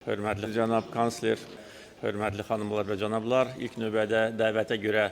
Hörmətli cənab kansler, hörmətli xanımlar və cənablar, ilk növbədə dəvətə görə.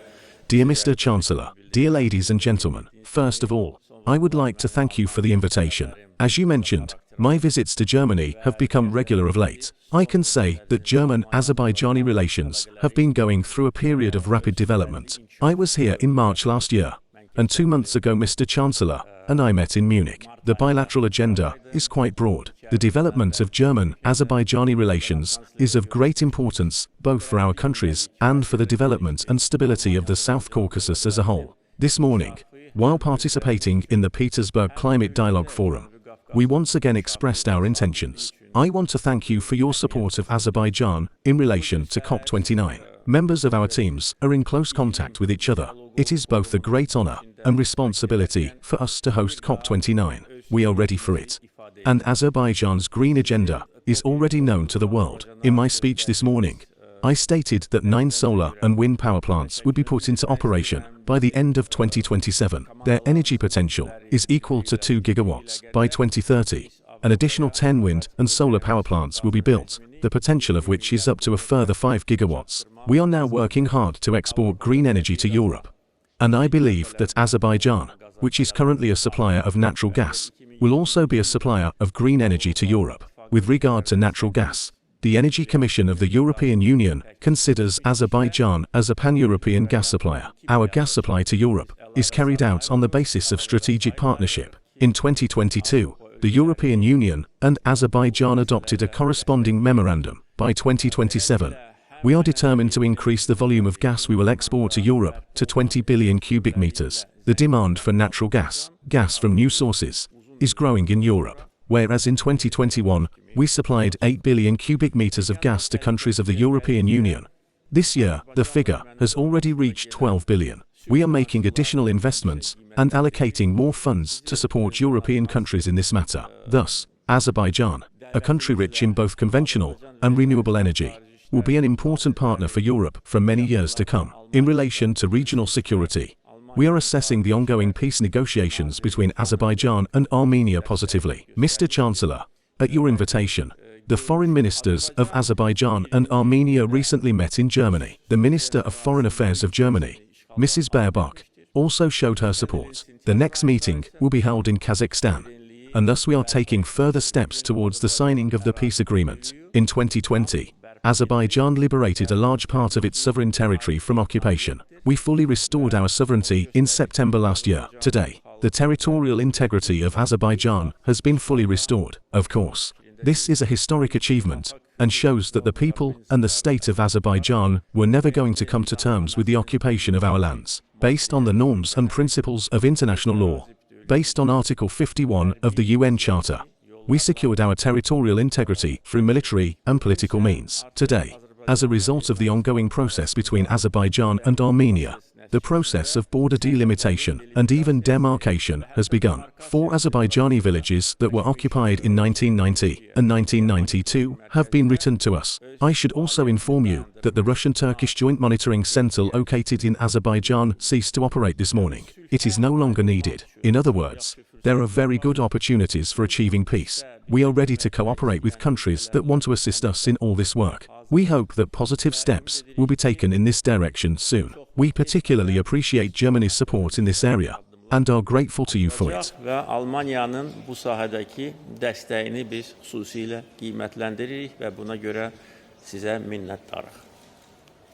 Dear Mr. Chancellor, dear ladies and gentlemen, first of all, I would like to thank you for the invitation. As you mentioned, my visits to Germany have become regular of late. I can say that German-Azerbaijani relations have been going through a period of rapid development. I was here in March last year, and 2 months ago Mr. Chancellor and I met in Munich. The bilateral agenda is quite broad. The development of German-Azerbaijani relations is of great importance both for our countries and for the development and stability of the South Caucasus as a whole. This morning, while participating in the Petersburg Climate Dialogue Forum, we once again expressed our intentions. I want to thank you for your support of Azerbaijan in relation to COP29. Members of our teams are in close contact with each other. It is both a great honor and responsibility for us to host COP29. We are ready for it. And Azerbaijan's green agenda is already known to the world. In my speech this morning, I stated that 9 solar and wind power plants would be put into operation by the end of 2027. Their energy potential is equal to 2 gigawatts. By 2030, an additional 10 wind and solar power plants will be built, the potential of which is up to a further 5 gigawatts. We are now working hard to export green energy to Europe. And I believe that Azerbaijan, which is currently a supplier of natural gas, will also be a supplier of green energy to Europe. With regard to natural gas, the Energy Commission of the European Union considers Azerbaijan as a pan-European gas supplier. Our gas supply to Europe is carried out on the basis of strategic partnership. In 2022, the European Union and Azerbaijan adopted a corresponding memorandum. By 2027, we are determined to increase the volume of gas we will export to Europe to 20 billion cubic meters. The demand for natural gas from new sources, is growing in Europe, whereas in 2021, we supplied 8 billion cubic meters of gas to countries of the European Union. This year, the figure has already reached 12 billion. We are making additional investments and allocating more funds to support European countries in this matter. Thus, Azerbaijan, a country rich in both conventional and renewable energy, will be an important partner for Europe for many years to come. In relation to regional security, we are assessing the ongoing peace negotiations between Azerbaijan and Armenia positively. Mr. Chancellor, at your invitation, the foreign ministers of Azerbaijan and Armenia recently met in Germany. The Minister of Foreign Affairs of Germany, Mrs. Baerbock, also showed her support. The next meeting will be held in Kazakhstan, and thus we are taking further steps towards the signing of the peace agreement. In 2020, Azerbaijan liberated a large part of its sovereign territory from occupation. We fully restored our sovereignty in September last year. Today, the territorial integrity of Azerbaijan has been fully restored. Of course, this is a historic achievement and shows that the people and the state of Azerbaijan were never going to come to terms with the occupation of our lands. Based on the norms and principles of international law, based on Article 51 of the UN Charter, we secured our territorial integrity through military and political means. Today, as a result of the ongoing process between Azerbaijan and Armenia, the process of border delimitation and even demarcation has begun. 4 Azerbaijani villages that were occupied in 1990 and 1992 have been returned to us. I should also inform you that the Russian-Turkish Joint Monitoring Center located in Azerbaijan ceased to operate this morning. It is no longer needed. In other words, there are very good opportunities for achieving peace. We are ready to cooperate with countries that want to assist us in all this work. We hope that positive steps will be taken in this direction soon. We particularly appreciate Germany's support in this area and are grateful to you for it. Və Almaniyanın bu sahədəki dəstəyini biz xüsusilə qiymətləndiririk və buna görə sizə minnətdarıq.